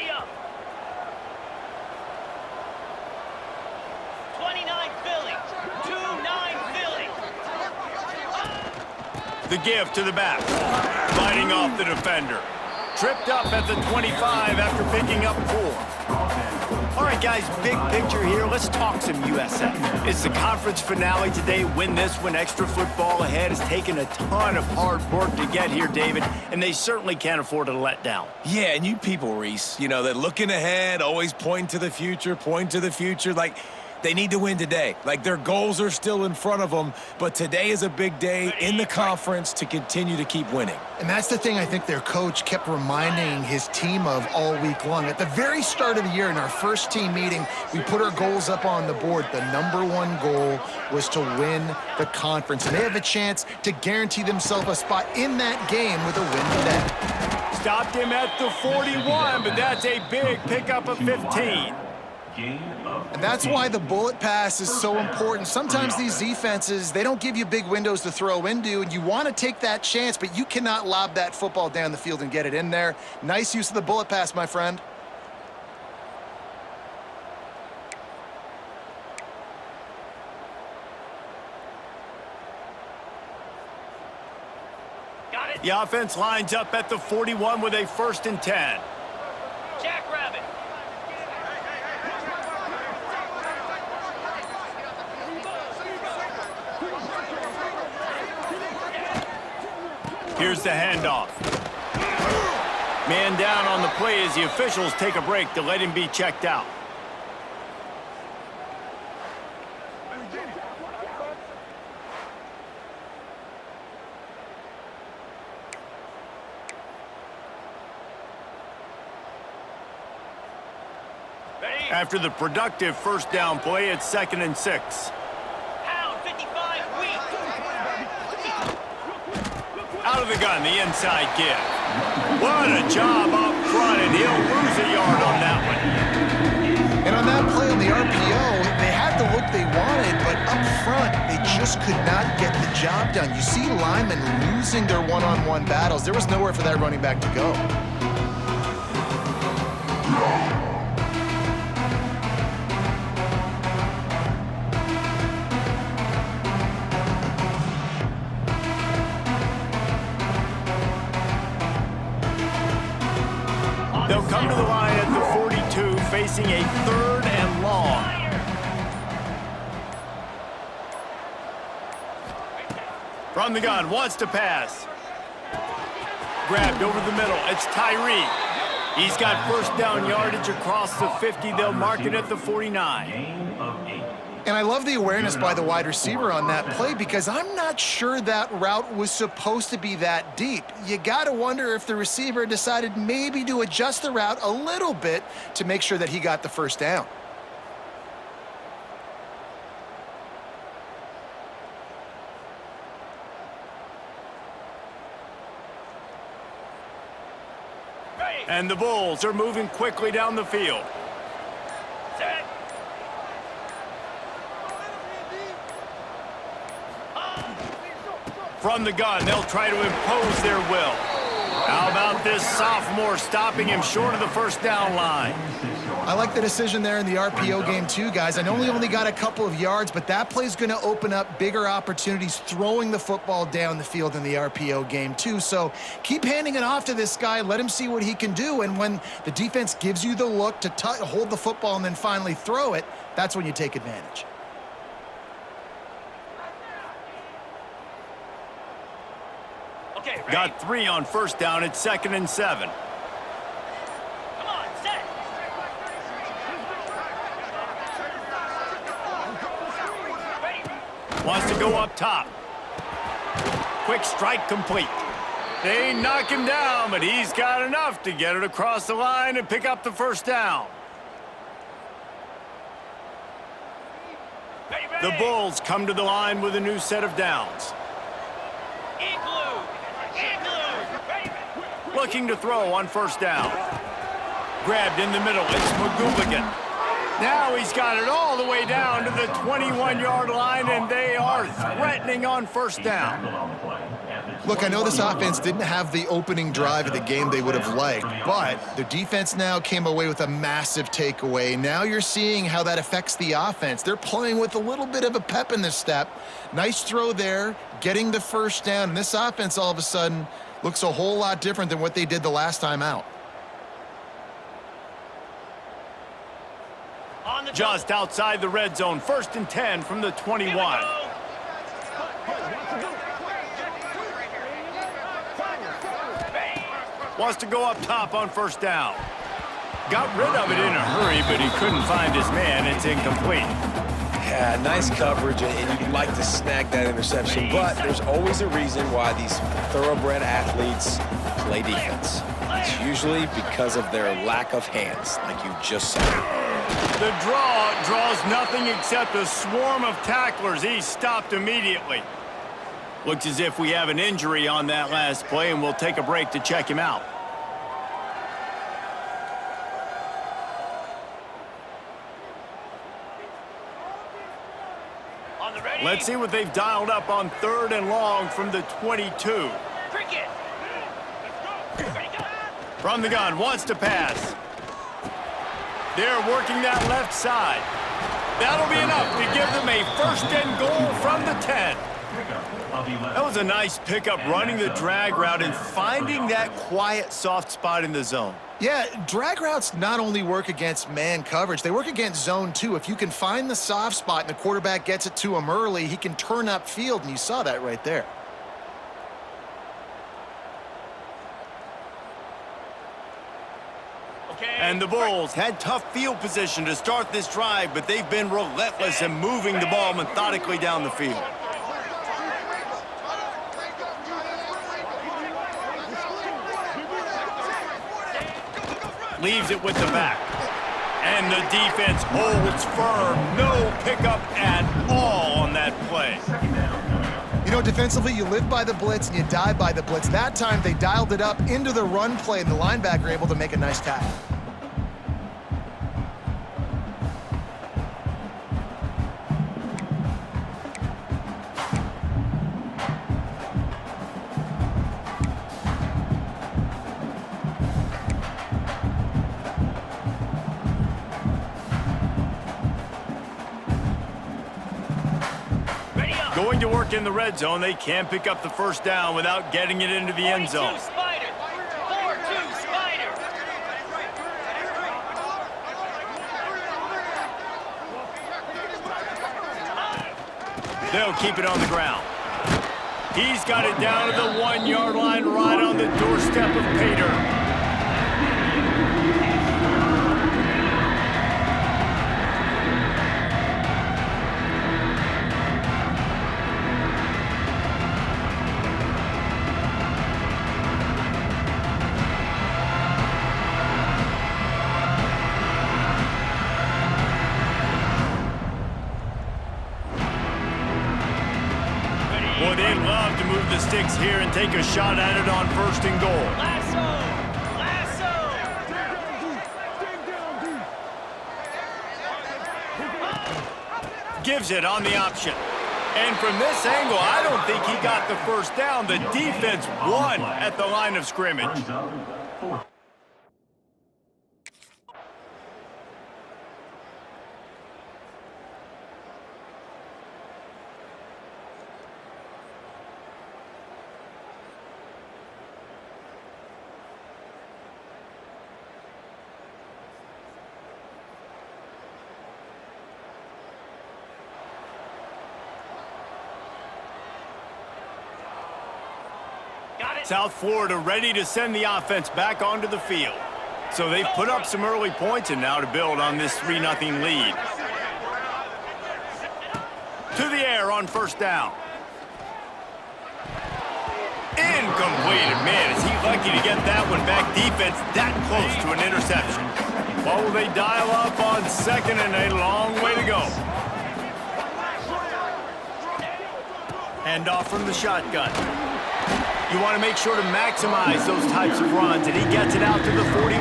Ready up. 29 Philly. 2-9 Philly. The give to the back. Fighting off the defender. Tripped up at the 25 after picking up 4. All right, guys, big picture here. Let's talk some USF. It's the conference finale today. Win this one. Extra football ahead. Has taken a ton of hard work to get here, David, and they certainly can't afford to let down. Yeah, and you people, Reese, you know, they're looking ahead, always pointing to the future, Like, they need to win today. Like, their goals are still in front of them, but today is a big day in the conference to continue to keep winning. And that's the thing I think their coach kept reminding his team of all week long. At the very start of the year in our first team meeting, we put our goals up on the board. The #1 goal was to win the conference, and they have a chance to guarantee themselves a spot in that game with a win today. Stopped him at the 41, but that's a big pickup of 15. And that's why the bullet pass is so important. Sometimes these defenses, they don't give you big windows to throw into, and you want to take that chance, but you cannot lob that football down the field and get it in there. Nice use of the bullet pass, my friend. Got it. The offense lines up at the 41 with a 1st and 10. Jackrabbit. Here's the handoff. Man down on the play as the officials take a break to let him be checked out. Ready? After the productive 1st down play, it's 2nd and 6. Pound 55 weak. Out of the gun, the inside give. What a job up front, and he'll lose a yard on that one. And on that play on the RPO, they had the look they wanted, but up front, they just could not get the job done. You see linemen losing their one-on-one battles. There was nowhere for that running back to go. They'll come to the line at the 42, facing a 3rd and long. From the gun, wants to pass. Grabbed over the middle, it's Tyree. He's got 1st down yardage across the 50. They'll mark it at the 49. And I love the awareness by the wide receiver on that play because I'm not sure that route was supposed to be that deep. You got to wonder if the receiver decided maybe to adjust the route a little bit to make sure that he got the 1st down. And the Bulls are moving quickly down the field. Set. From the gun, they'll try to impose their will. How about this sophomore stopping him short of the 1st down line? I like the decision there in the RPO game too, guys. I know he only got a couple of yards, but that play's going to open up bigger opportunities throwing the football down the field in the RPO game too. So keep handing it off to this guy. Let him see what he can do. And when the defense gives you the look to hold the football and then finally throw it, that's when you take advantage. Okay, ready? Got 3 on 1st down. It's 2nd and 7. Come on, set. Ready? Wants to go up top. Quick strike complete. They knock him down, but he's got enough to get it across the line and pick up the 1st down. Ready, ready. The Bulls come to the line with a new set of downs. Igloo. Igloo. Ready. Looking to throw on 1st down. Grabbed in the middle. It's McGooligan. Now he's got it all the way down to the 21-yard line, and they are threatening on first down. Look, I know this offense didn't have the opening drive of the game they would have liked, but the defense now came away with a massive takeaway. Now you're seeing how that affects the offense. They're playing with a little bit of a pep in their step. Nice throw there, getting the first down. And this offense all of a sudden looks a whole lot different than what they did the last time out. Just outside the red zone, 1st and 10 from the 21. Wants to go up top on first down. Got rid of it in a hurry, but he couldn't find his man. It's incomplete. Yeah, nice coverage, and you'd like to snag that interception, but there's always a reason why these thoroughbred athletes play defense. It's usually because of their lack of hands, like you just saw. The draw draws nothing except a swarm of tacklers. He's stopped immediately. Looks as if we have an injury on that last play, and we'll take a break to check him out. Let's see what they've dialed up on 3rd and long from the 22. From the gun, wants to pass. They're working that left side. That'll be enough to give them a 1st and goal from the 10. That was a nice pickup, running the drag route and finding that quiet, soft spot in the zone. Yeah, drag routes not only work against man coverage, they work against zone too. If you can find the soft spot and the quarterback gets it to him early, he can turn upfield, and you saw that right there. And the Bulls had tough field position to start this drive, but they've been relentless in moving the ball methodically down the field. Leaves it with the back. And the defense holds firm. No pickup at all on that play. You know, defensively, you live by the blitz and you die by the blitz. That time, they dialed it up into the run play, and the linebacker able to make a nice tackle. Going to work in the red zone, they can't pick up the first down without getting it into the end zone. 4-2 Spider. 4-2 Spider. They'll keep it on the ground. He's got it down to the 1-yard line, right on the doorstep of Pater. Boy, they'd love to move the sticks here and take a shot at it on 1st and goal. Lasso. Gives it on the option. And from this angle, I don't think he got the first down. The defense won at the line of scrimmage. South Florida ready to send the offense back onto the field. So they've put up some early points, and now to build on this 3-0 lead. To the air on 1st down. Incomplete. Man, is he lucky to get that one back. Defense that close to an interception. What will they dial up on 2nd and a long way to go? Hand off from the shotgun. You want to make sure to maximize those types of runs, and he gets it out to the 41.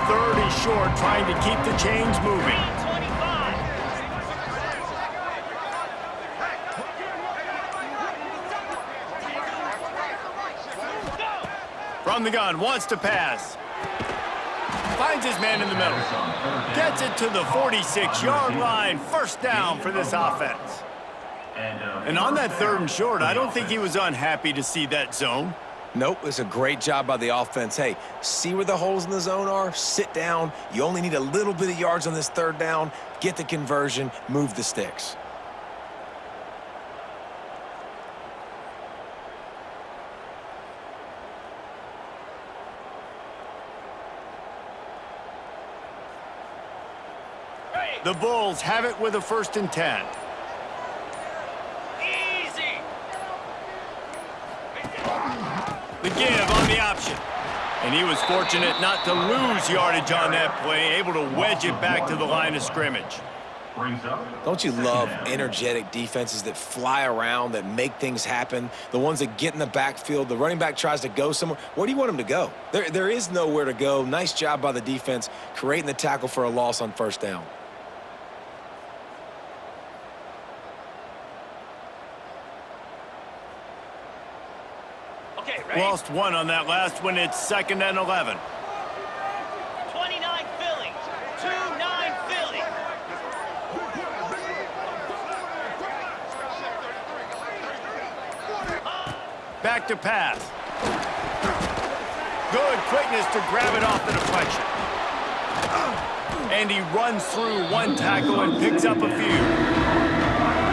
3rd and short, trying to keep the chains moving. 25. From the gun, wants to pass. Finds his man in the middle. Gets it to the 46-yard line. First down for this offense. And on that 3rd and short, I don't think he was unhappy to see that zone. Nope, it's a great job by the offense. Hey, see where the holes in the zone are? Sit down. You only need a little bit of yards on this 3rd down. Get the conversion, move the sticks. The Bulls have it with a 1st and 10. Easy. The give on the option. And he was fortunate not to lose yardage on that play, able to wedge it back to the line of scrimmage. Don't you love energetic defenses that fly around, that make things happen? The ones that get in the backfield, the running back tries to go somewhere. Where do you want him to go? There is nowhere to go. Nice job by the defense, creating the tackle for a loss on 1st down. Okay, ready? Lost 1 on that last one. It's 2nd and 11. 29 Philly. 2-9 Philly. Back to pass. Good quickness to grab it off the deflection. And he runs through 1 tackle and picks up a few.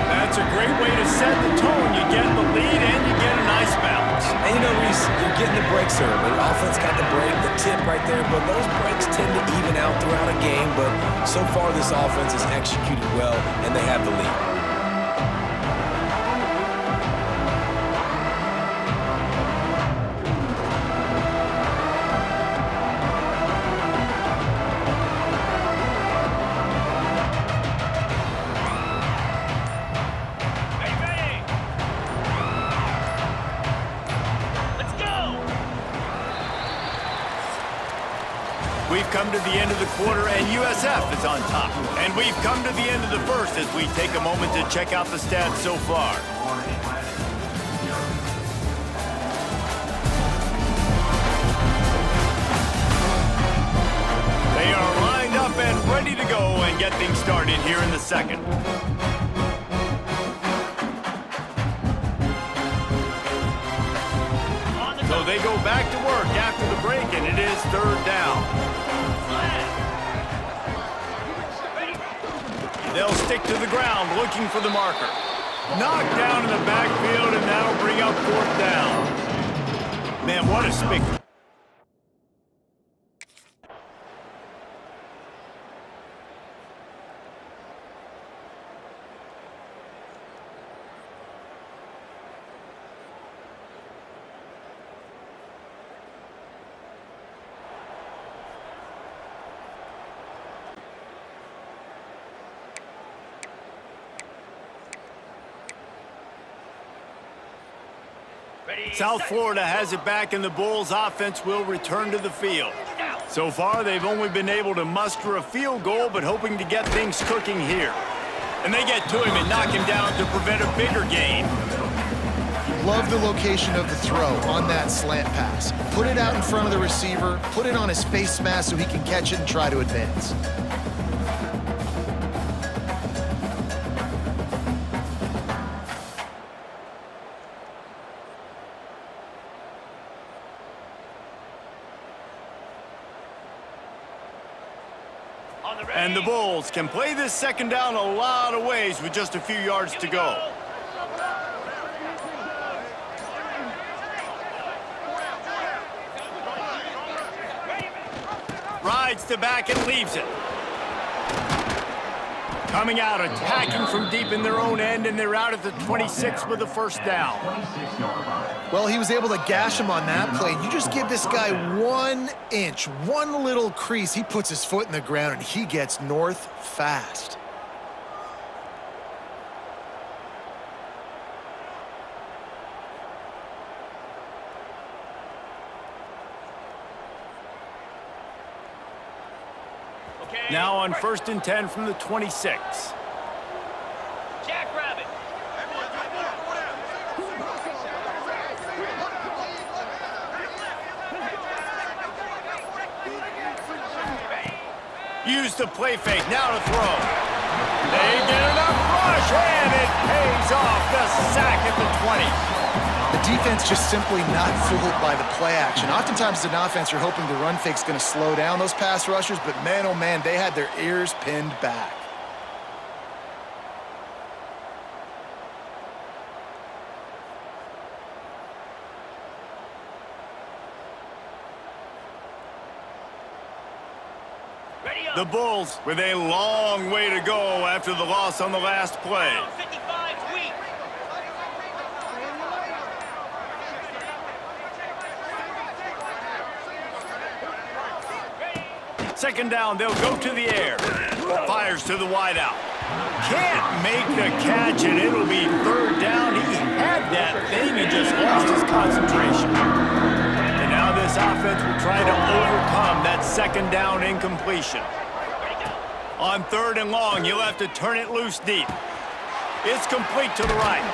That's a great way to set the tone. You get the lead and you get a nice bounce. And you know, Reese, you're getting the breaks there. The offense got the break, the tip right there, but those breaks tend to even out throughout a game. But so far, this offense has executed well, and they have the lead. We've come to the end of the quarter, and USF is on top. And we've come to the end of the first as we take a moment to check out the stats so far. They are lined up and ready to go and get things started here in the 2nd. So they go back to work after the break, and it is 3rd down. They'll stick to the ground looking for the marker. Knocked down in the backfield, and that'll bring up 4th down. Man, what a spectacle. South Florida has it back, and the Bulls offense will return to the field. So far, they've only been able to muster a field goal, but hoping to get things cooking here. And they get to him and knock him down to prevent a bigger gain. Love the location of the throw on that slant pass. Put it out in front of the receiver, put it on his face mask so he can catch it and try to advance. And the Bulls can play this 2nd down a lot of ways with just a few yards to go. Rides to back and leaves it. Coming out, attacking from deep in their own end, and they're out at the 26 with a 1st down. Well, he was able to gash him on that play. You just give this guy 1 inch, one little crease, he puts his foot in the ground, and he gets north fast. Now on 1st and 10 from the 26. Jackrabbit. Use the play fake, now to throw. They get enough rush, and it pays off. The sack at the 20. The defense just simply not fooled by the play action. Oftentimes as an offense, you're hoping the run fake's going to slow down those pass rushers, but man, oh man, they had their ears pinned back. The Bulls with a long way to go after the loss on the last play. 55's weak. Second down, they'll go to the air. Fires to the wideout. Can't make the catch, and it'll be 3rd down. He had that thing and just lost his concentration. And now this offense will try to overcome that 2nd down incompletion. On 3rd and long, you'll have to turn it loose deep. It's complete to the right.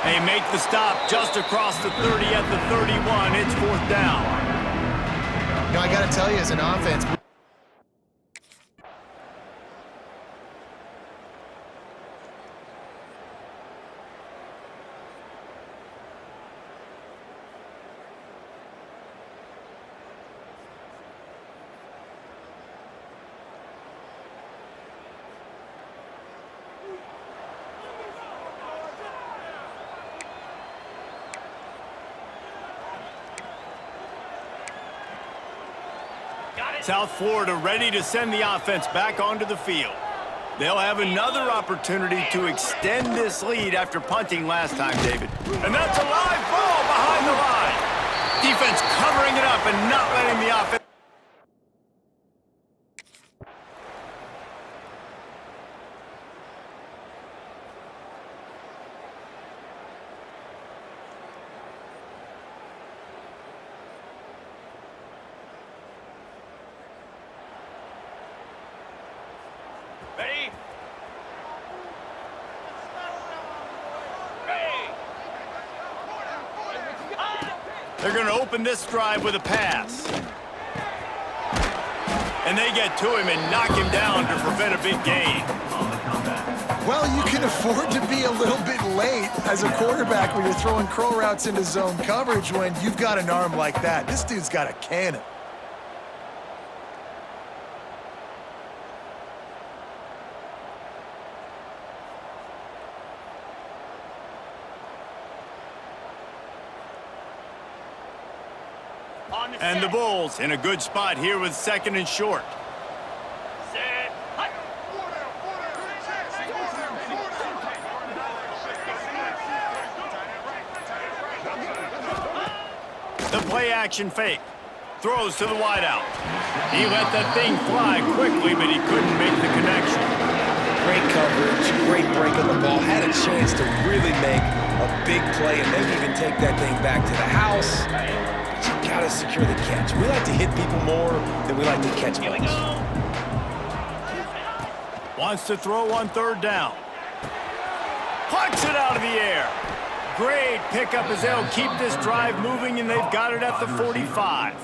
They make the stop just across the 30 at the 31. It's 4th down. You know, I got to tell you, as an offense, South Florida ready to send the offense back onto the field. They'll have another opportunity to extend this lead after punting last time, David. And that's a live ball behind the line. Defense covering it up and not letting the offense. Ready? Ready. They're going to open this drive with a pass. And they get to him and knock him down to prevent a big gain. well, you can afford to be a little bit late as a quarterback when you're throwing crow routes into zone coverage when you've got an arm like that. This dude's got a cannon. And the Bulls in a good spot here with 2nd and short. Set. Hut. The play action fake. Throws to the wideout. He let that thing fly quickly, but he couldn't make the connection. Great coverage, great break on the ball. Had a chance to really make a big play and maybe even take that thing back to the house. But you gotta secure the catch. We like to hit people more than we like to catch Here we balls. go. Wants to throw on 3rd down. Plucks it out of the air. Great pickup as they'll keep this drive moving, and they've got it at the 45.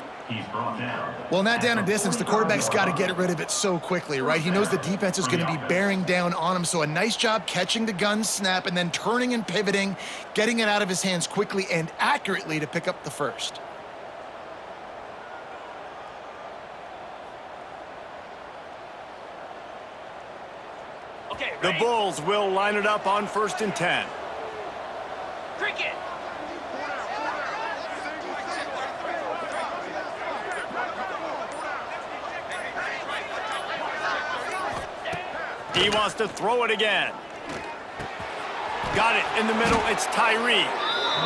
Well, not down in distance, the quarterback's got to get rid of it so quickly, right? He knows the defense is going to be bearing down on him, so a nice job catching the gun snap and then turning and pivoting, getting it out of his hands quickly and accurately to pick up the first. Okay, The ready? Bulls will line it up on 1st and 10. Cricket. He wants to throw it again. Got it in the middle. It's Tyree.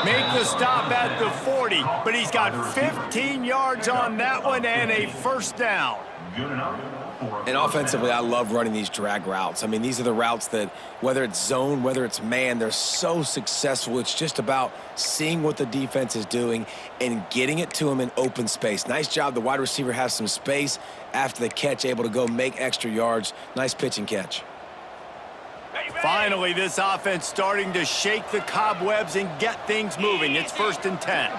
Make the stop at the 40, but he's got 15 yards on that one and a 1st down. And offensively, I love running these drag routes. I mean, these are the routes that, whether it's zone, whether it's man, they're so successful. It's just about seeing what the defense is doing and getting it to them in open space. Nice job. The wide receiver has some space after the catch, able to go make extra yards. Nice pitch and catch. Finally, this offense starting to shake the cobwebs and get things moving. It's 1st and 10.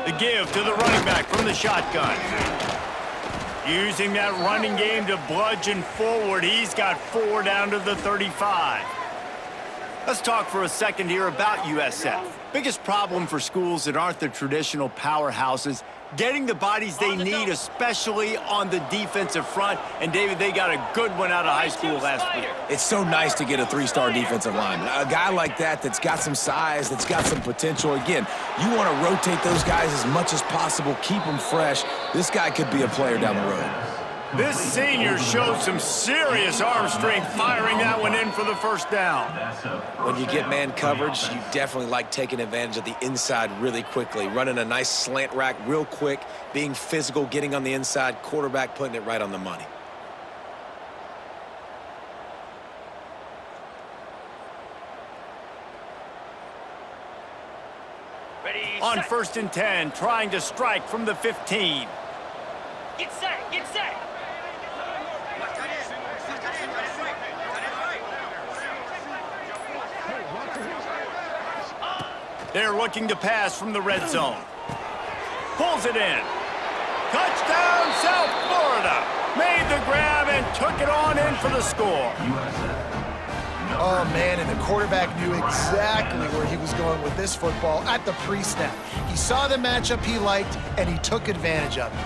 The give to the running back from the shotgun. Using that running game to bludgeon forward. He's got 4 down to the 35. Let's talk for a second here about USF. Biggest problem for schools that aren't the traditional powerhouses, getting the bodies they need, especially on the defensive front. And, David, they got a good one out of high school last week. It's so nice to get a 3-star defensive lineman. A guy like that that's got some size, that's got some potential. Again, you want to rotate those guys as much as possible, keep them fresh. This guy could be a player down the road. This senior showed some serious arm strength firing that one in for the 1st down. When you get man coverage, you definitely like taking advantage of the inside really quickly, running a nice slant rack real quick, being physical, getting on the inside, quarterback putting it right on the money. Ready, On set. 1st and 10, trying to strike from the 15. Get set, get set. They're looking to pass from the red zone. Pulls it in. Touchdown, South Florida. Made the grab and took it on in for the score. Oh, man, and the quarterback knew exactly where he was going with this football at the pre-snap. He saw the matchup he liked, and he took advantage of it.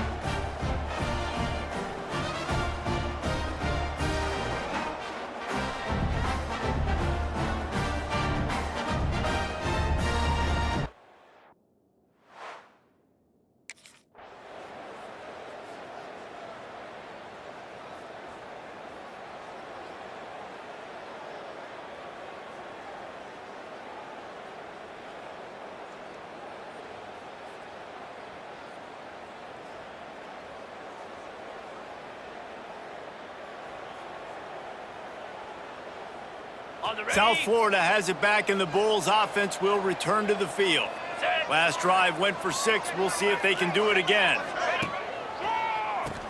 On the ready. South Florida has it back, and the Bulls offense will return to the field. Set. Last drive went for 6. We'll see if they can do it again.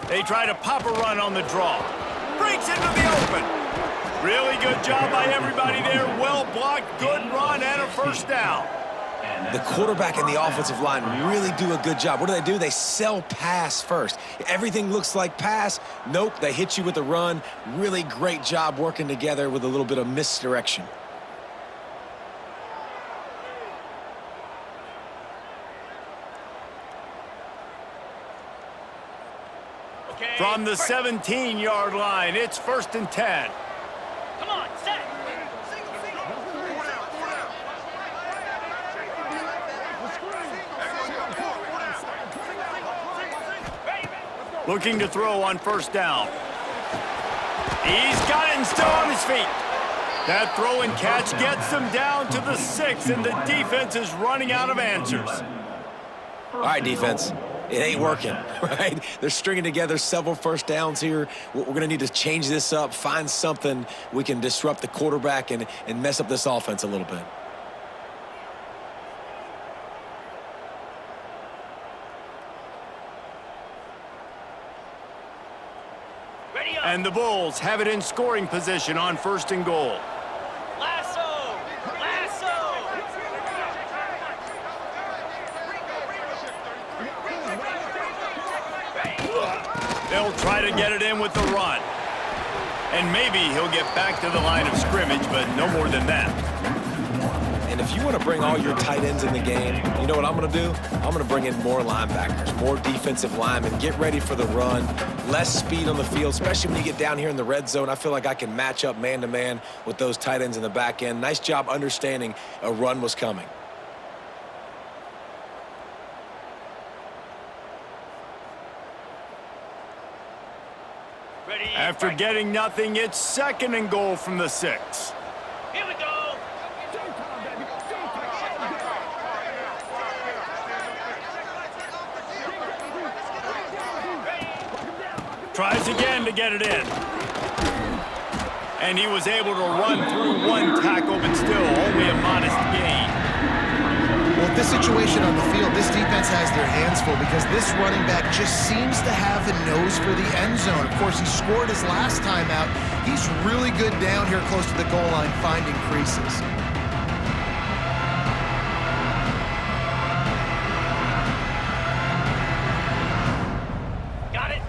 They try to pop a run on the draw. Breaks into the open. Really good job by everybody there. Well blocked, good run, and a 1st down. The quarterback and the offensive line really do a good job. What do? They sell pass first. Everything looks like pass. Nope, they hit you with a run. Really great job working together with a little bit of misdirection. Okay. From the 17-yard line, it's 1st and 10. Come on, set. Looking to throw on 1st down. He's got it and still on his feet. That throw and catch gets them down to the 6, and the defense is running out of answers. All right, defense. It ain't working, right? They're stringing together several 1st downs here. We're going to need to change this up, find something we can disrupt the quarterback and mess up this offense a little bit. Ready up. And the Bulls have it in scoring position on 1st and goal. Lasso. Lasso. They'll try to get it in with the run. And maybe he'll get back to the line of scrimmage, but no more than that. And if you want to bring all your tight ends in the game, you know what I'm going to do? I'm going to bring in more linebackers, more defensive linemen, get ready for the run, less speed on the field, especially when you get down here in the red zone. I feel like I can match up man-to-man with those tight ends in the back end. Nice job understanding a run was coming. Ready. After fight. getting nothing, it's 2nd and goal from the 6. Here we go. Tries again to get it in. And he was able to run through one tackle, but still only a modest gain. Well, with this situation on the field, this defense has their hands full because this running back just seems to have a nose for the end zone. Of course, he scored his last time out. He's really good down here close to the goal line, finding creases.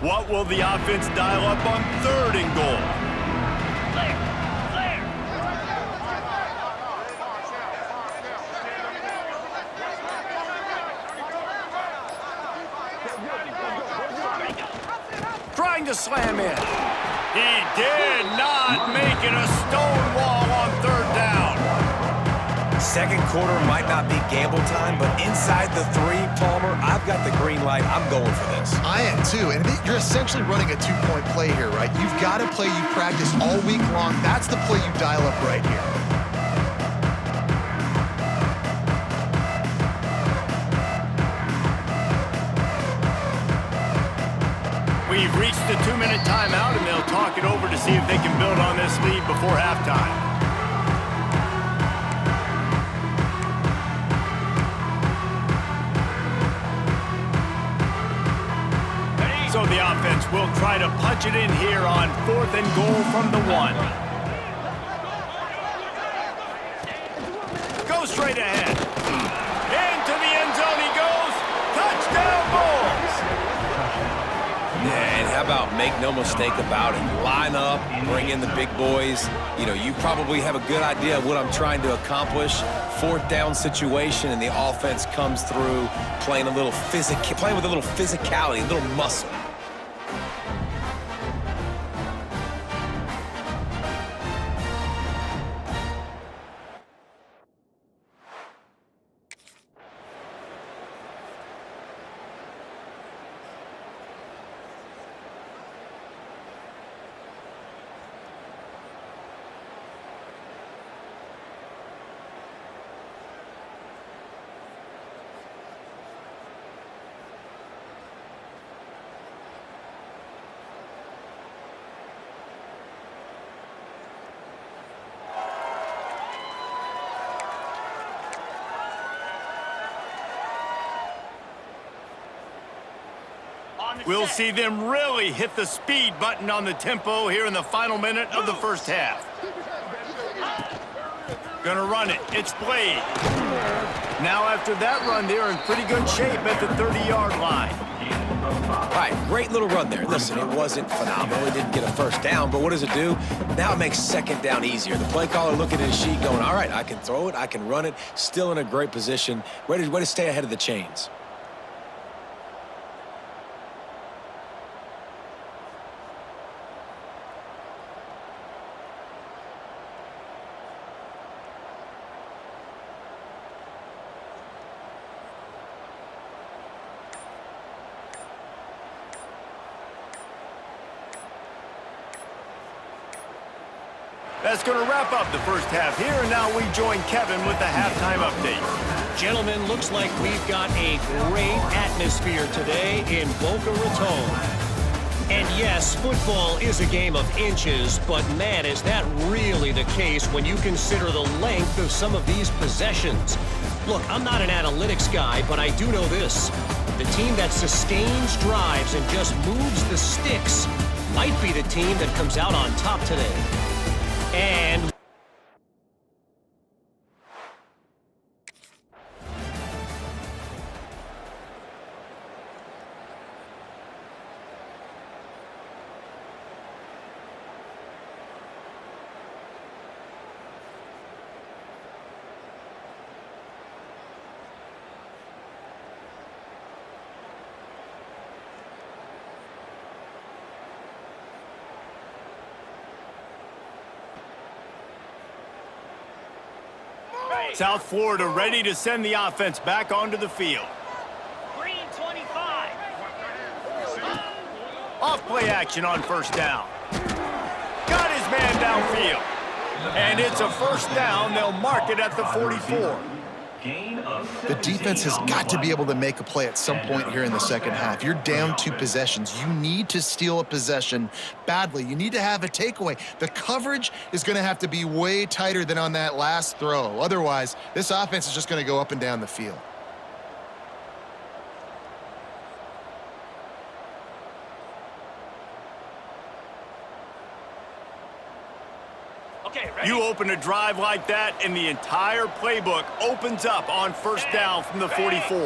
What will the offense dial up on 3rd and goal? Clear! Clear! Trying to slam in. He did not make it a stone wall on 3rd down. Second quarter might not be gamble time, but inside the 3, Palmer, I've got the green light. I'm going for this. I am too, and you're essentially running a 2-point play here, right? You've got a play you practice all week long. That's the play you dial up right here. We've reached the 2-minute timeout, and they'll talk it over to see if they can build on this lead before halftime. So the offense will try to punch it in here on 4th and goal from the 1. Go straight ahead. Into the end zone he goes. Touchdown, Bulls! Yeah, and how about make no mistake about it. Line up, bring in the big boys. You know, you probably have a good idea of what I'm trying to accomplish. 4th down situation, and the offense comes through playing with a little physicality, a little muscle. We'll see them really hit the speed button on the tempo here in the final minute of the first half. Gonna run it. It's Blade. Now after that run, they're in pretty good shape at the 30-yard line. All right, great little run there. Listen, it wasn't phenomenal. He didn't get a first down, but what does it do? Now it makes 2nd down easier. The play caller looking at his sheet going, all right, I can throw it, I can run it, still in a great position, ready to stay ahead of the chains. That's going to wrap up the first half here, and now we join Kevin with the halftime update. Gentlemen, looks like we've got a great atmosphere today in Boca Raton. And yes, football is a game of inches, but man, is that really the case when you consider the length of some of these possessions. Look, I'm not an analytics guy, but I do know this. The team that sustains drives and just moves the sticks might be the team that comes out on top today. And South Florida ready to send the offense back onto the field. Green 25. Off play action on 1st down. Got his man downfield. And it's a 1st down. They'll mark it at the 44. The defense has got to be able to make a play at some point here in the second half. You're down 2 possessions. You need to steal a possession badly. You need to have a takeaway. The coverage is going to have to be way tighter than on that last throw. Otherwise, this offense is just going to go up and down the field. Okay, ready? You open a drive like that, and the entire playbook opens up on first down from the 44.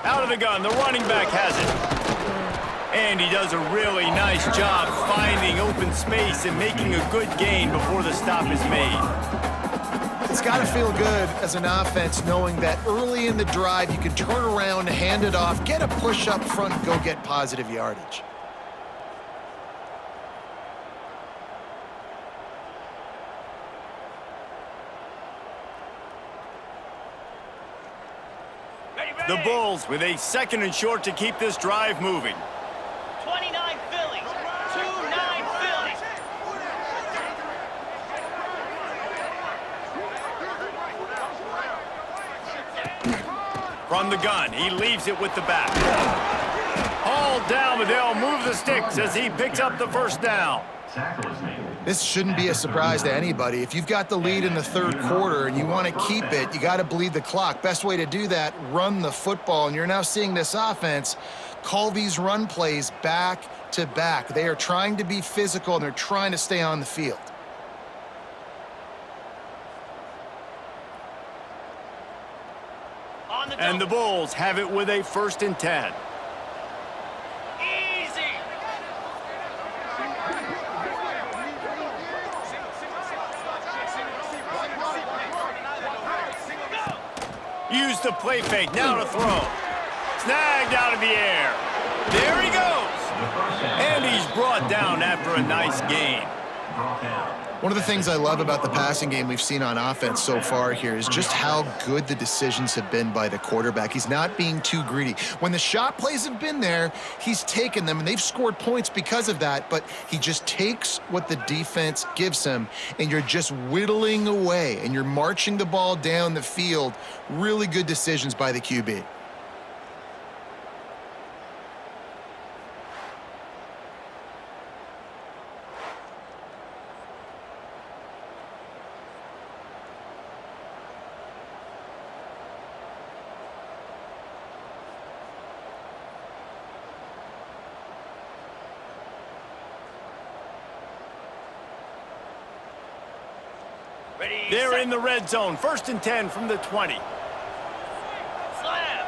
Out of the gun, the running back has it. And he does a really nice job finding open space and making a good gain before the stop is made. It's got to feel good as an offense knowing that early in the drive you can turn around, hand it off, get a push up front, and go get positive yardage. Ready, ready. The Bulls with a 2nd and short to keep this drive moving. 29 Phillies. 2-9 Phillies. From the gun, he leaves it with the back. Hauled down, but they'll move the sticks as he picks up the first down. This shouldn't be a surprise to anybody. If you've got the lead in the 3rd quarter and you want to keep it, you got to bleed the clock. Best way to do that, run the football. And you're now seeing this offense call these run plays back to back. They are trying to be physical, and they're trying to stay on the field. On the And the double. Bulls have it with a 1st and 10. Easy. Use the play fake, now to throw. Snagged out of the air. There he goes. And he's brought down after a nice gain. One of the things I love about the passing game we've seen on offense so far here is just how good the decisions have been by the quarterback. He's not being too greedy. When the shot plays have been there, he's taken them, and they've scored points because of that, but he just takes what the defense gives him, and you're just whittling away, and you're marching the ball down the field. Really good decisions by the QB. Ready. They're set. in the red zone, 1st and 10 from the 20. Slam.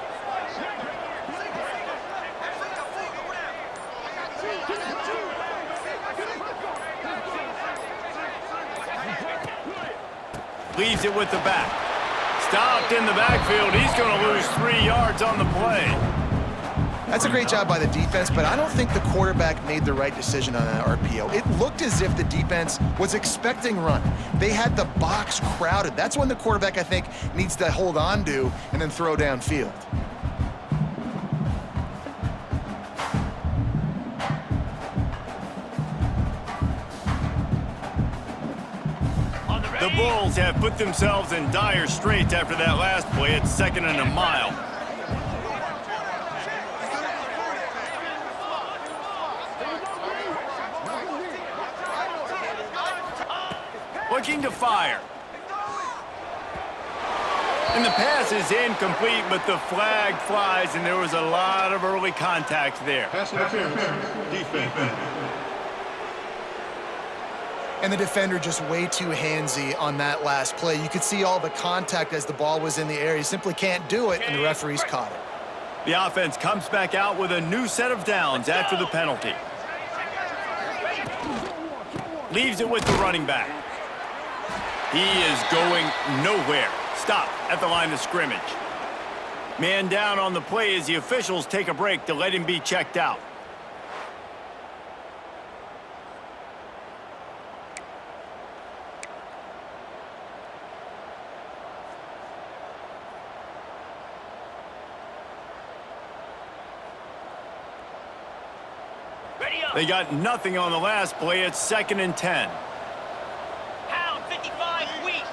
Leaves it with the back. Stopped in the backfield. He's going to lose 3 yards on the play. That's a great job by the defense, but I don't think the quarterback made the right decision on that RPO. It looked as if the defense was expecting run. They had the box crowded. That's when the quarterback, I think, needs to hold on to and then throw downfield. On the The ready. Bulls have put themselves in dire straits after that last play at 2nd and a mile. Looking to fire. And the pass is incomplete, but the flag flies, and there was a lot of early contact there. Pass interference. Defense. And the defender just way too handsy on that last play. You could see all the contact as the ball was in the air. He simply can't do it, and the referees caught it. The offense comes back out with a new set of downs after the penalty. Leaves it with the running back. He is going nowhere. Stopped at the line of scrimmage. Man down on the play as the officials take a break to let him be checked out. Ready They got nothing on the last play. It's 2nd and 10. Pound 55 weak.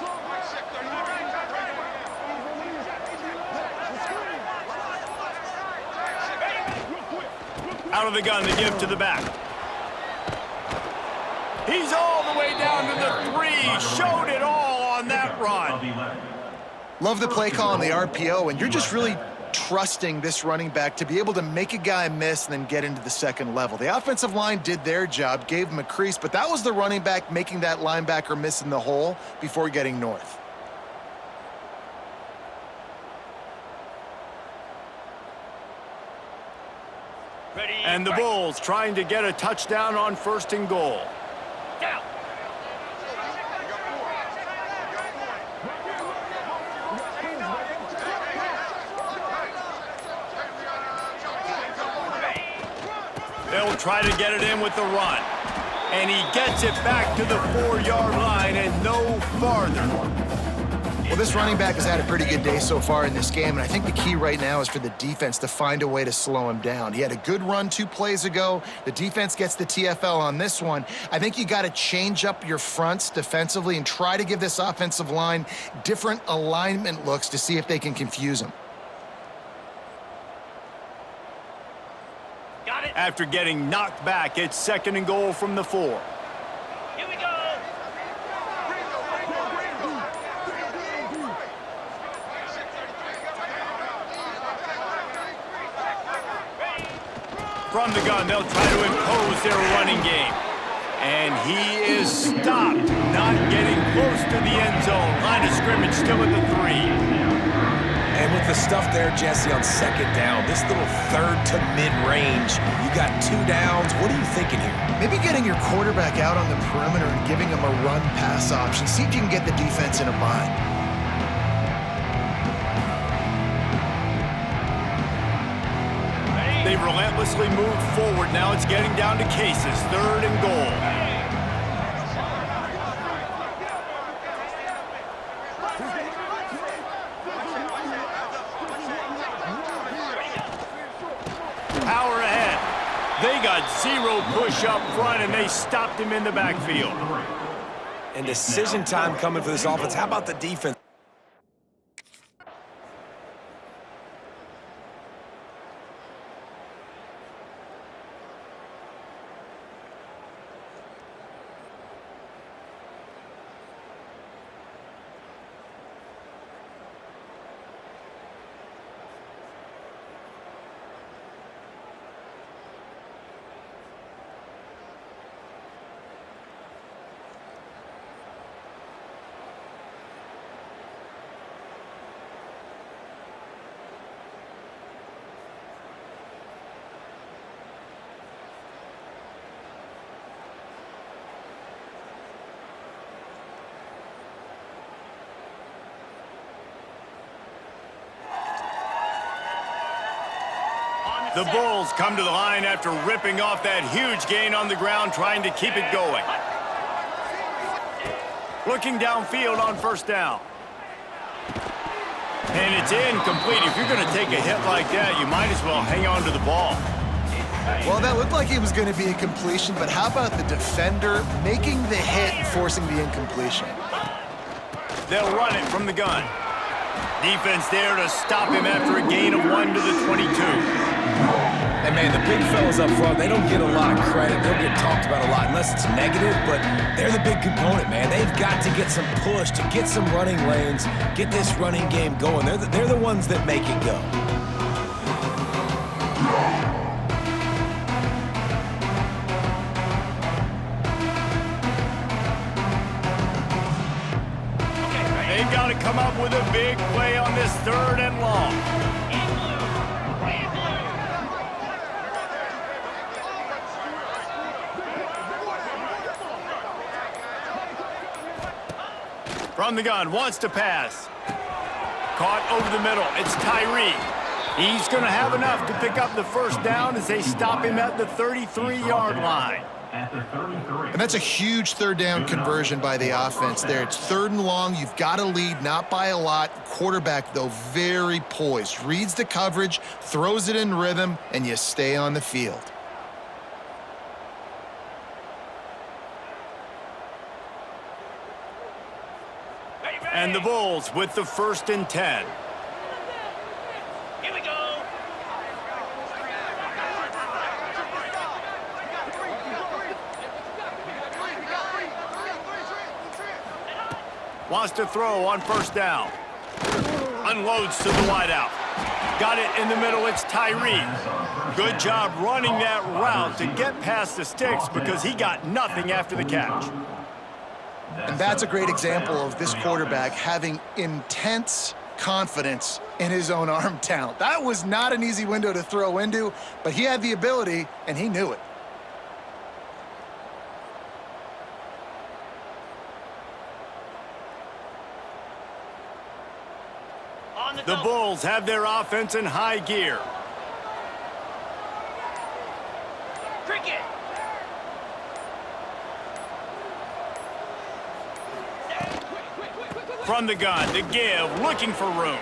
Out of the gun, they give to the back. He's all the way down to the 3. Showed it all on that run. Love the play call on the RPO, and you're just really trusting this running back to be able to make a guy miss and then get into the second level. The offensive line did their job, gave him a crease, but that was the running back making that linebacker miss in the hole before getting north. Ready. And the right. Bulls trying to get a touchdown on 1st and goal. Down. They'll try to get it in with the run. And he gets it back to the 4-yard line and no farther. Well, this running back has had a pretty good day so far in this game, and I think the key right now is for the defense to find a way to slow him down. He had a good run 2 plays ago. The defense gets the TFL on this one. I think you got to change up your fronts defensively and try to give this offensive line different alignment looks to see if they can confuse him. Got it. After getting knocked back, it's 2nd and goal from the 4. Here we go. From the gun, they'll try to impose their running game. And he is stopped, not getting close to the end zone. Line of scrimmage still at the 3. And with the stuff there, Jesse, on 2nd down, this little 3rd to mid-range, you got 2 downs. What are you thinking here? Maybe getting your quarterback out on the perimeter and giving him a run-pass option. See if you can get the defense in a bind. They've relentlessly moved forward. Now it's getting down to cases. 3rd and goal. Power ahead. They got 0 push up front, and they stopped him in the backfield. And decision time coming for this offense. How about the defense? The Bulls come to the line after ripping off that huge gain on the ground, trying to keep it going. Looking downfield on 1st down. And it's incomplete. If you're going to take a hit like that, you might as well hang on to the ball. Well, that looked like it was going to be a completion, but how about the defender making the hit and forcing the incompletion? They'll run it from the gun. Defense there to stop him after a gain of 1 to the 22. And, man, the big fellas up front, they don't get a lot of credit. They'll get talked about a lot unless it's negative, but they're the big component, man. They've got to get some push, to get some running lanes, get this running game going. They're the ones that make it go. They've got to come up with a big play on this 3rd and long. From the gun, wants to pass. Caught over the middle. It's Tyree. He's going to have enough to pick up the 1st down as they stop him at the 33-yard line. And that's a huge 3rd down conversion by the offense there. It's 3rd and long. You've got to lead, not by a lot. Quarterback, though, very poised. Reads the coverage, throws it in rhythm, and you stay on the field. And the Bulls with the 1st and 10. Here we go. Wants to throw on 1st down. Unloads to the wideout. Got it in the middle, it's Tyree. Good job running that route to get past the sticks because he got nothing after the catch. And that's a great example of this quarterback having intense confidence in his own arm talent. That was not an easy window to throw into, but he had the ability, and he knew it. On The Bulls have their offense in high gear. Cricket. From the gun, the give, looking for room.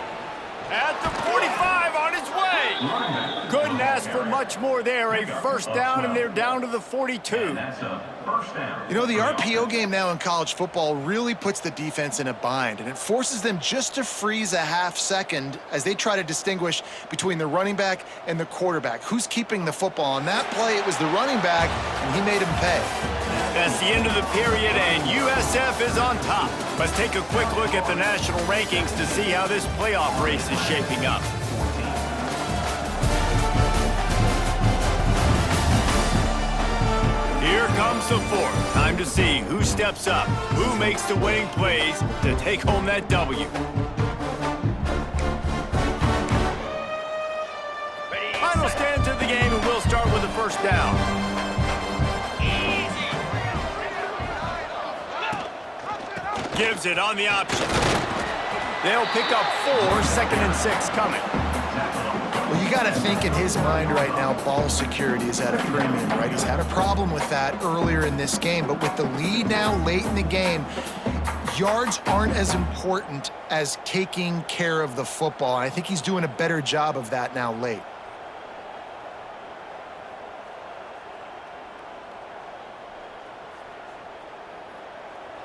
At the 45, on his way. Couldn't ask for much more there. A 1st down, and they're down to the 42. You know, the RPO game now in college football really puts the defense in a bind, and it forces them just to freeze a half second as they try to distinguish between the running back and the quarterback. Who's keeping the football? On that play, it was the running back, and he made him pay. That's the end of the period, and USF is on top. Let's take a quick look at the national rankings to see how this playoff race is shaping up. Here comes the 4th. Time to see who steps up, who makes the winning plays to take home that W. Ready. Final stands of the game, and we'll start with the 1st down. Easy. Gives it on the option. They'll pick up 4, 2nd and 6 coming. Well, you got to think in his mind right now, ball security is at a premium, right? He's had a problem with that earlier in this game, but with the lead now late in the game, yards aren't as important as taking care of the football. I think he's doing a better job of that now late.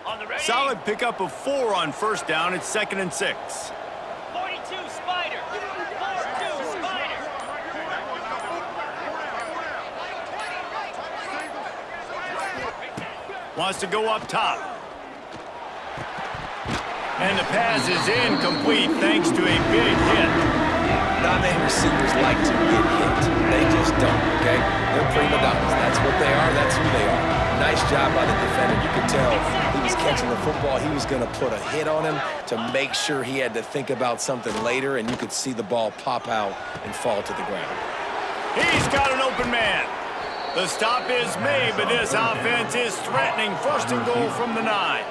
On the ready. Solid pickup of 4 on 1st down. It's 2nd and 6. 42 Spider. 42 Spider. Wants to go up top. And the pass is incomplete thanks to a big hit. Not many receivers like to get hit. They just don't, okay? They're prima donnas. That's what they are. That's who they are. Nice job by the defender. You could tell he was catching the football. He was going to put a hit on him to make sure he had to think about something later, and you could see the ball pop out and fall to the ground. He's got an open man. The stop is made, but this offense is threatening. 1st and goal from the 9.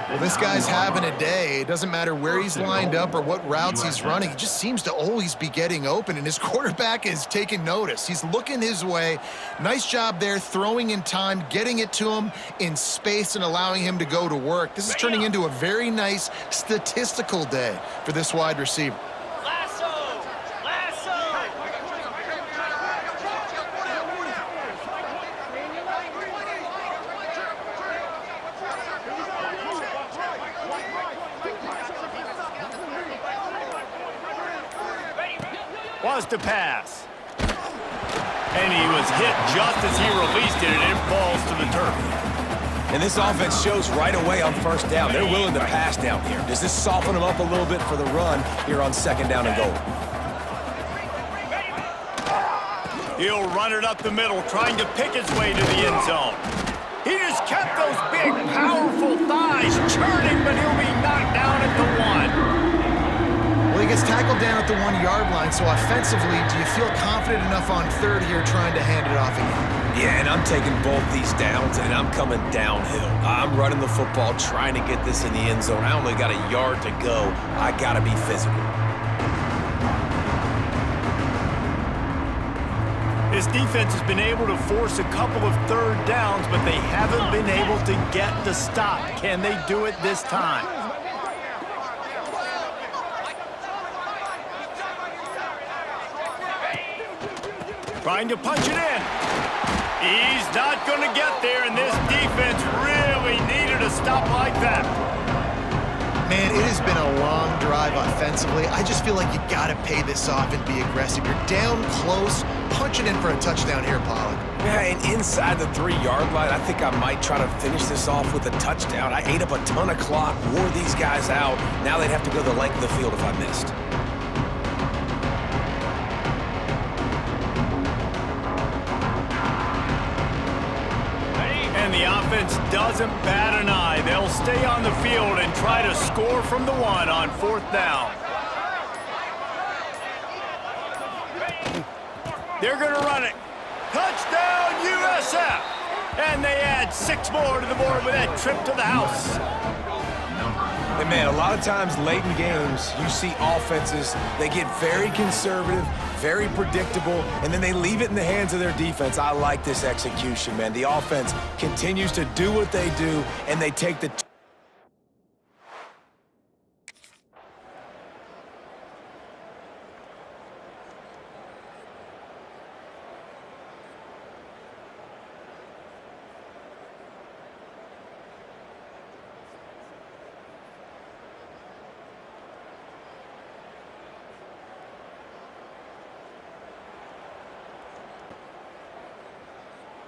Well, this guy's having a day. It doesn't matter where he's lined up or what routes he's running. He just seems to always be getting open, and his quarterback is taking notice. He's looking his way. Nice job there, throwing in time, getting it to him in space and allowing him to go to work. This is turning into a very nice statistical day for this wide receiver. Lasso. Lasso. Wants to pass. And he was hit just as he released it, and it falls to the turf. And this offense shows right away on 1st down. They're willing to pass down here. Does this soften them up a little bit for the run here on 2nd down and goal? He'll run it up the middle, trying to pick his way to the end zone. He just kept those big, powerful thighs churning, but he'll be knocked down at the 1. Well, he gets tackled down at the 1-yard line, so offensively, do you feel confident enough on 3rd here trying to hand it off again? Yeah, and I'm taking both these downs, and I'm coming downhill. I'm running the football, trying to get this in the end zone. I only got a yard to go. I got to be physical. This defense has been able to force a couple of 3rd downs, but they haven't been able to get the stop. Can they do it this time? Trying to punch it in. He's not going to get there, and this defense really needed a stop like that. Man, it has been a long drive offensively. I just feel like you got to pay this off and be aggressive. You're down close. Punch it in for a touchdown here, Pollard. Yeah, and inside the 3-yard line, I think I might try to finish this off with a touchdown. I ate up a ton of clock, wore these guys out. Now they'd have to go the length of the field if I missed. And the offense doesn't bat an eye. They'll stay on the field and try to score from the 1 on 4th down. They're going to run it. Touchdown, USF! And they add 6 more to the board with that trip to the house. And man, a lot of times late in games, you see offenses, they get very conservative, very predictable, and then they leave it in the hands of their defense. I like this execution, man. The offense continues to do what they do, and they take the...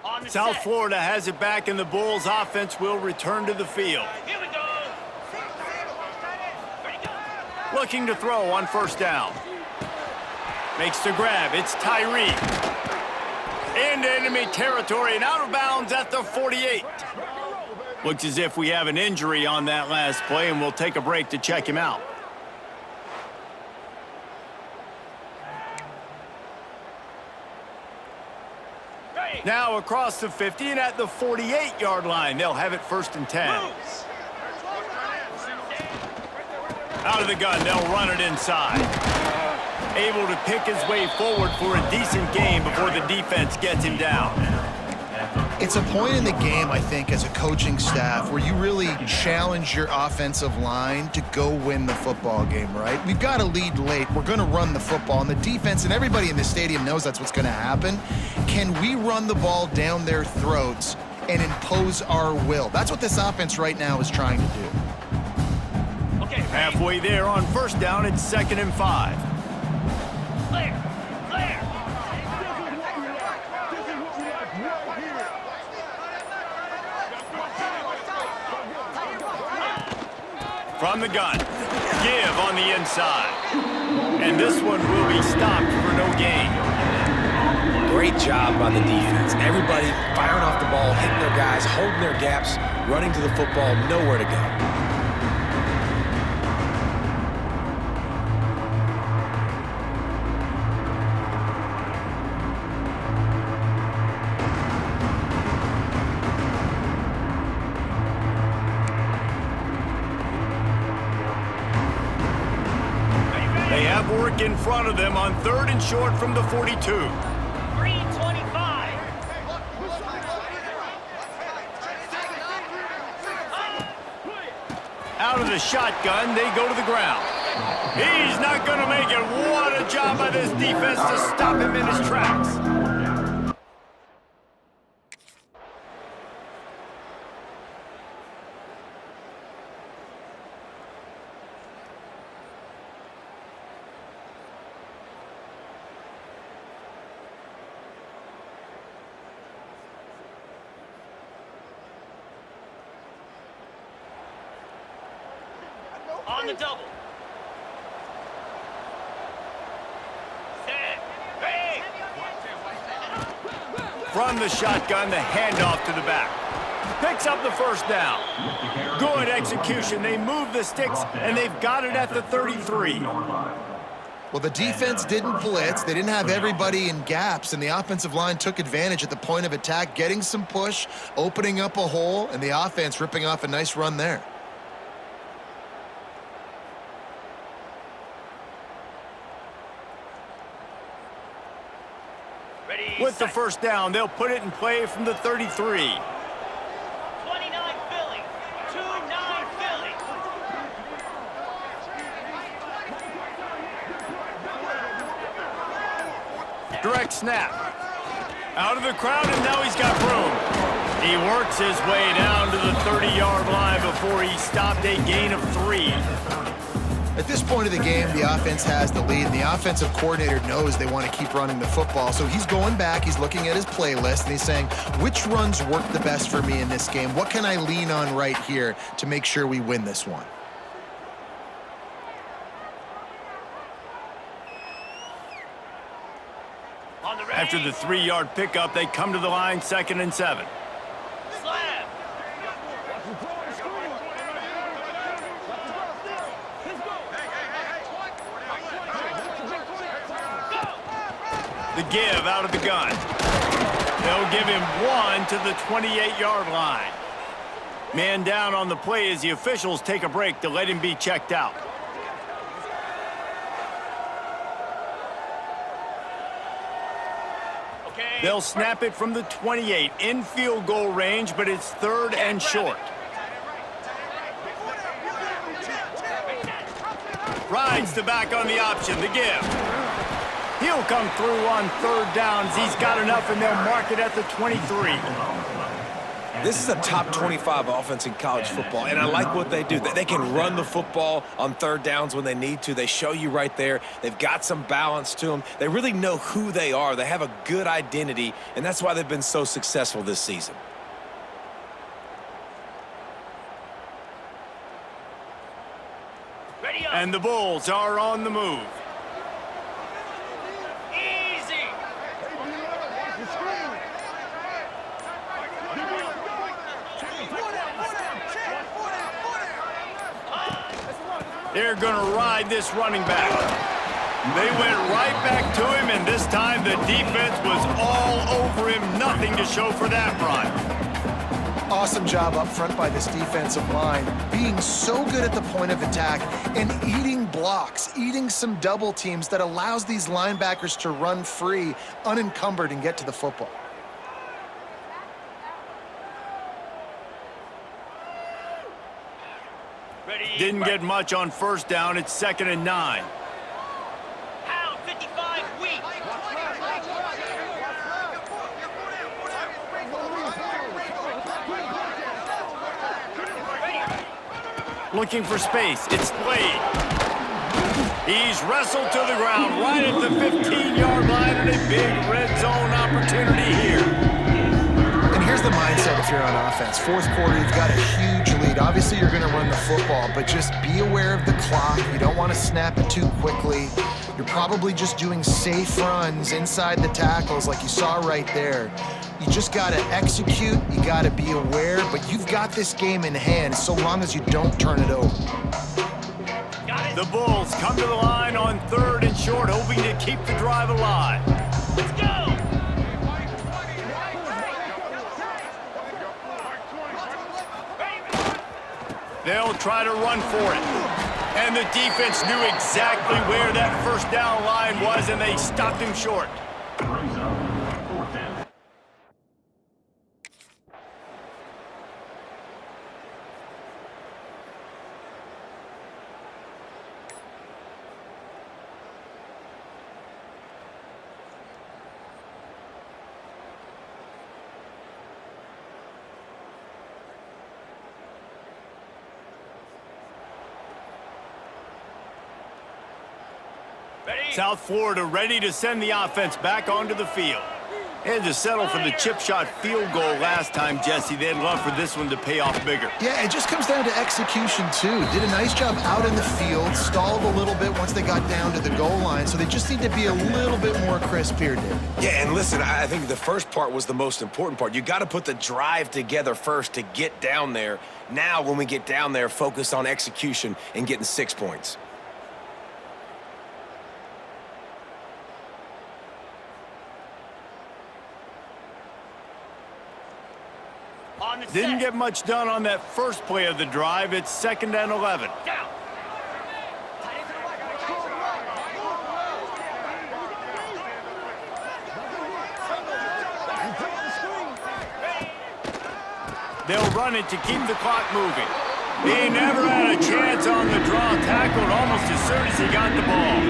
On the South set. Florida has it back, and the Bulls offense will return to the field. Here we go. Ready, go. Looking to throw on 1st down. Makes the grab. It's Tyree. Into enemy territory and out of bounds at the 48. Looks as if we have an injury on that last play, and we'll take a break to check him out. Ready. Now across the 50 and at the 48-yard line. They'll have it 1st and 10. Moves. Out of the gun, they'll run it inside. Able to pick his way forward for a decent game before the defense gets him down. It's a point in the game, I think, as a coaching staff where you really challenge your offensive line to go win the football game, right? We've got a lead late. We're going to run the football. And the defense and everybody in the stadium knows that's what's going to happen. Can we run the ball down their throats and impose our will? That's what this offense right now is trying to do. Okay. Ready. Halfway there on 1st down, it's 2nd and 5. Clear. Clear. From the gun, give on the inside. And this one will be stopped for no gain. Great job by the defense. Everybody firing off the ball, hitting their guys, holding their gaps, running to the football, nowhere to go. They have work in front of them on 3rd and short from the 42. 3:25. Out of the shotgun, they go to the ground. He's not going to make it. What a job by this defense to stop him in his tracks. On the double. Set. Ready. From the shotgun, the handoff to the back. Picks up the 1st down. Good execution. They move the sticks, and they've got it at the 33. Well, the defense didn't blitz. They didn't have everybody in gaps, and the offensive line took advantage at the point of attack, getting some push, opening up a hole, and the offense ripping off a nice run there. Ready. With the set. 1st down, they'll put it in play from the 33. 29 Philly. 2-9 Philly. Direct snap. Out of the crowd, and now he's got room. He works his way down to the 30-yard line before he stopped a gain of 3. At this point of the game, the offense has the lead, and the offensive coordinator knows they want to keep running the football. So he's going back, he's looking at his playlist, and he's saying, which runs work the best for me in this game? What can I lean on right here to make sure we win this one? After the 3-yard pickup, they come to the line 2nd and 7. Slam. The give out of the gun. They'll give him 1 to the 28-yard line. Man down on the play as the officials take a break to let him be checked out. Okay. They'll snap it from the 28 in field goal range, but it's 3rd and short. Rides the back on the option, the give. He'll come through on 3rd downs. He's got enough, and they'll mark it at the 23. This is a top 25 offense in college football, and I like what they do. They can run the football on 3rd downs when they need to. They show you right there. They've got some balance to them. They really know who they are. They have a good identity, and that's why they've been so successful this season. Ready up. And the Bulls are on the move. Easy. They're going to ride this running back. They went right back to him, and this time the defense was all over him. Nothing to show for that run. Awesome job up front by this defensive line, being so good at the point of attack and eating blocks, eating some double teams that allows these linebackers to run free, unencumbered, and get to the football. Ready. Didn't get much on 1st down. It's 2nd and 9. Pound 55 weak. Looking for space. It's Slade. He's wrestled to the ground right at the 15-yard line, and a big red zone opportunity here. And here's the mindset if you're on offense. 4th quarter, you've got a huge lead. Obviously, you're going to run the football, but just be aware of the clock. You don't want to snap it too quickly. You're probably just doing safe runs inside the tackles like you saw right there. You just got to execute. You got to be aware, but you've got this game in hand so long as you don't turn it over. The Bulls come to the line on 3rd and short, hoping to keep the drive alive. Let's go. They'll try to run for it. And the defense knew exactly where that 1st down line was, and they stopped him short. Ready. South Florida ready to send the offense back onto the field. And to settle for the chip shot field goal last time, Jesse. They'd love for this one to pay off bigger. Yeah, it just comes down to execution, too. Did a nice job out in the field, stalled a little bit once they got down to the goal line, so they just need to be a little bit more crisp here, David. Yeah, and listen, I think the first part was the most important part. You got to put the drive together first to get down there. Now, when we get down there, focus on execution and getting 6 points. On the Didn't set. get much done on that first play of the drive. It's 2nd and 11. Down. They'll run it to keep the clock moving. He never had a chance on the draw, tackled almost as soon as he got the ball.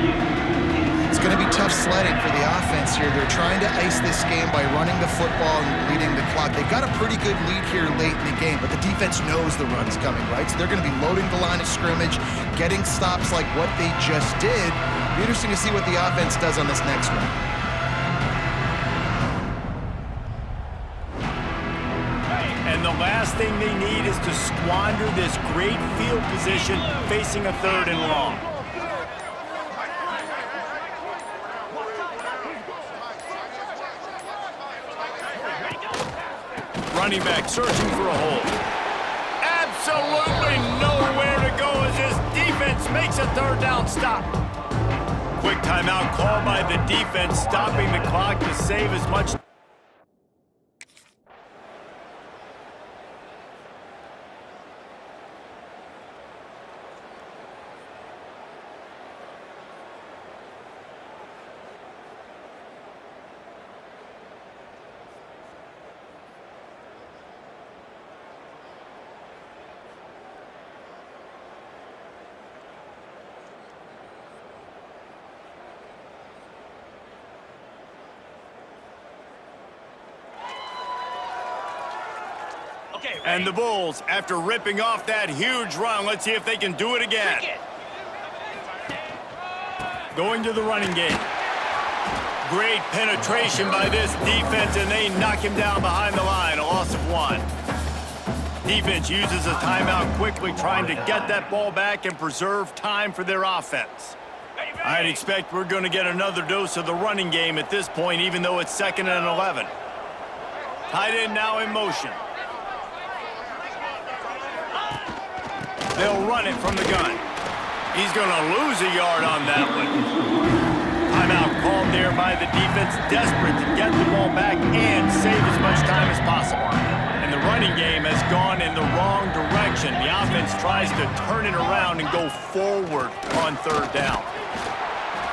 it's going to be tough sledding for the offense here. They're trying to ice this game by running the football and bleeding the clock. They've got a pretty good lead here late in the game, but the defense knows the run's coming, right? So they're going to be loading the line of scrimmage, getting stops like what they just did. Be interesting to see what the offense does on this next one. And the last thing they need is to squander this great field position facing a 3rd and long. Running back searching for a hole. Absolutely nowhere to go as this defense makes a 3rd down stop. Quick timeout called by the defense, stopping the clock to save as much. Okay, ready? And the Bulls, after ripping off that huge run, let's see if they can do it again. Kick it. Going to the running game. Great penetration by this defense, and they knock him down behind the line, a loss of 1. Defense uses a timeout quickly, trying to get that ball back and preserve time for their offense. Ready, ready. I'd expect we're going to get another dose of the running game at this point, even though it's 2nd and 11. Tight end now in motion. They'll run it from the gun. He's going to lose a yard on that one. Timeout called there by the defense, desperate to get the ball back and save as much time as possible. And the running game has gone in the wrong direction. The offense tries to turn it around and go forward on 3rd down.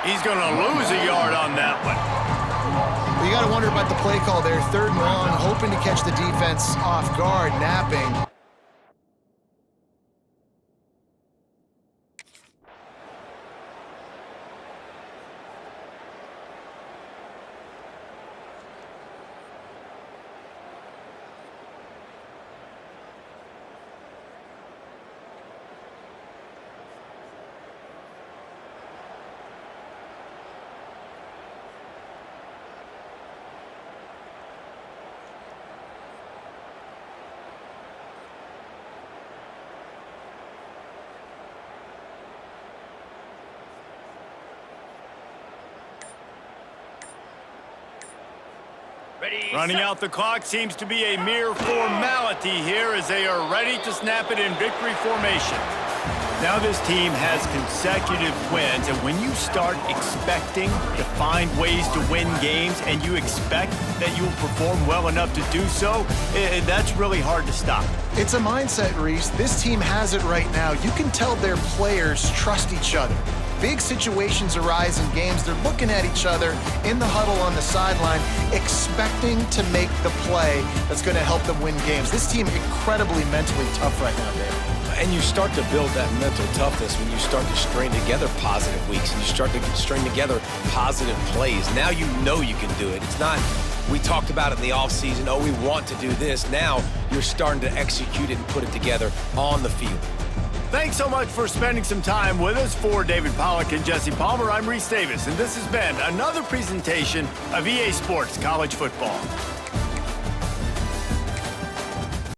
He's going to lose a yard on that one. Well, you got to wonder about the play call there. 3rd and long, hoping to catch the defense off guard, napping. Ready, Running set. out the clock seems to be a mere formality here as they are ready to snap it in victory formation. Now this team has consecutive wins, and when you start expecting to find ways to win games and you expect that you'll perform well enough to do so, that's really hard to stop. It's a mindset, Reese. This team has it right now. You can tell their players trust each other. Big situations arise in games. They're looking at each other in the huddle on the sideline, expecting to make the play that's going to help them win games. This team incredibly mentally tough right now, Dave. And you start to build that mental toughness when you start to string together positive weeks and you start to string together positive plays. Now you know you can do it. It's not, we talked about it in the offseason, oh, we want to do this. Now you're starting to execute it and put it together on the field. Thanks so much for spending some time with us. For David Pollack and Jesse Palmer, I'm Reese Davis, and this has been another presentation of EA Sports College Football.